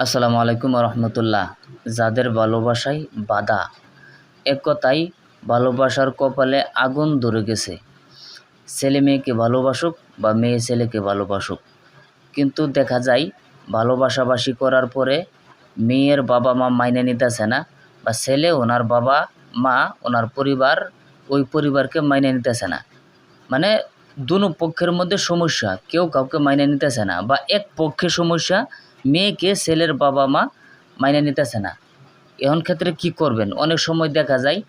আসসালামু আলাইকুম রহমতুল্লাহ। যাদের ভালোবাসায় বাধা, এক কথায় ভালোবাসার কপালে আগুন ধরে গেছে। ছেলে মেয়েকে ভালোবাসুক বা মেয়ে ছেলেকে ভালোবাসুক, কিন্তু দেখা যায় ভালোবাসাবাসি করার পরে মেয়ের বাবা মা মাইনে নিতেছে না, বা ছেলে ওনার বাবা মা ওনার পরিবার ওই পরিবারকে মাইনে নিতেছে না। মানে দুনো পক্ষের মধ্যে সমস্যা, কেউ কাউকে মাইনে নিতেছে না, বা এক পক্ষে সমস্যা, মেয়েকে ছেলের বাবা মা মাইনে নিতেছে না। এখন ক্ষেত্রে কি করবেন? অনেক সময় দেখা যায়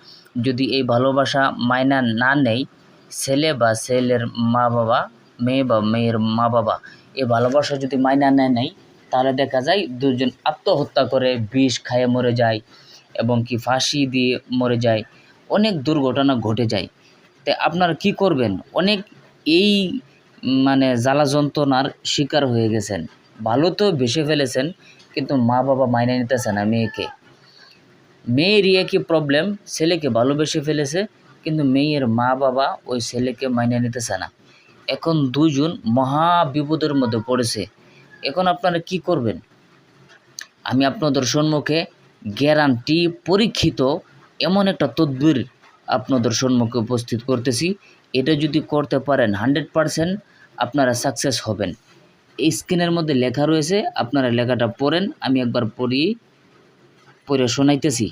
যদি এই ভালোবাসা মাইনা না নেয় ছেলে বা ছেলের মা বাবা, মেয়ে বা মেয়ের মা বাবা, এই ভালোবাসা যদি মাইনা নেয় তাহলে দেখা যায় দুজন আত্মহত্যা করে, বিষ খাইয়ে মরে যায় এবং কি ফাঁসি দিয়ে মরে যায়, অনেক দুর্ঘটনা ঘটে যায়। তো আপনারা কি করবেন? অনেক এই জ্বালা যন্ত্রণার শিকার হয়ে গেছেন। ভালো তো বেসে ফেলেছেন, কিন্তু মা বাবা মাইনে নিতেছে না মেয়েকে। মেয়েরই একই প্রবলেম, ছেলেকে ভালোবেসে ফেলেছে কিন্তু মেয়ের মা বাবা ওই ছেলেকে মাইনে নিতেছে না। এখন দুজন মহা বিপদের মধ্যে পড়েছে। এখন আপনারা কি করবেন? আমি আপনাদের সম্মুখে গ্যারান্টি পরীক্ষিত এমন একটা তদবির আপনাদের সম্মুখে উপস্থিত করতেছি। এটা যদি করতে পারেন 100% আপনারা সাকসেস হবেন। এই স্ক্রিনের মধ্যে লেখা রয়েছে, আপনারা লেখাটা পড়েন, আমি একবার পড়ে শোনাইতেছি।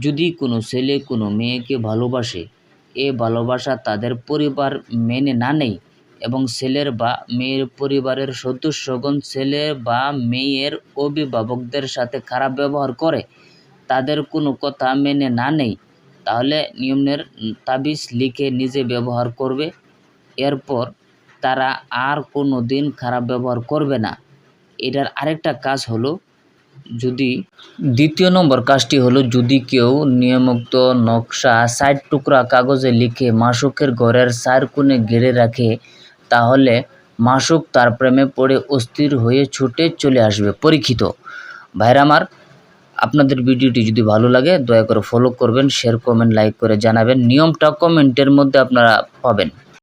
যদি কোনো ছেলে কোনো মেয়েকে ভালোবাসে, এ ভালোবাসা তাদের পরিবার মেনে না নেয় এবং ছেলের বা মেয়ের পরিবারের সদস্যগণ ছেলে বা মেয়ের অভিভাবকদের সাথে খারাপ ব্যবহার করে, তাদের কোনো কথা মেনে না নেয়, তাহলে নিয়মের তাবিজ লিখে নিজে ব্যবহার করবে। এরপর তারা আর কোনো দিন খারাপ ব্যবহার করবে না। এটার আরেকটা কাজ হলো, দ্বিতীয় নম্বর কাজটি হলো, যদি কেউ নিয়মোক্ত নকশা 60 টুকরা কাগজে লিখে মাসুকের ঘরের 4 কোণে ঘিরে রাখে, তাহলে মাসুক তার প্রেমে পড়ে অস্থির হয়ে ছুটে চলে আসবে। পরীক্ষিত ভাইরা আমার, আপনাদের ভিডিওটি যদি ভালো লাগে দয়া করে ফলো করবেন, শেয়ার, কমেন্ট, লাইক করে জানাবেন। নিয়মটা কমেন্টের মধ্যে আপনারা পাবেন।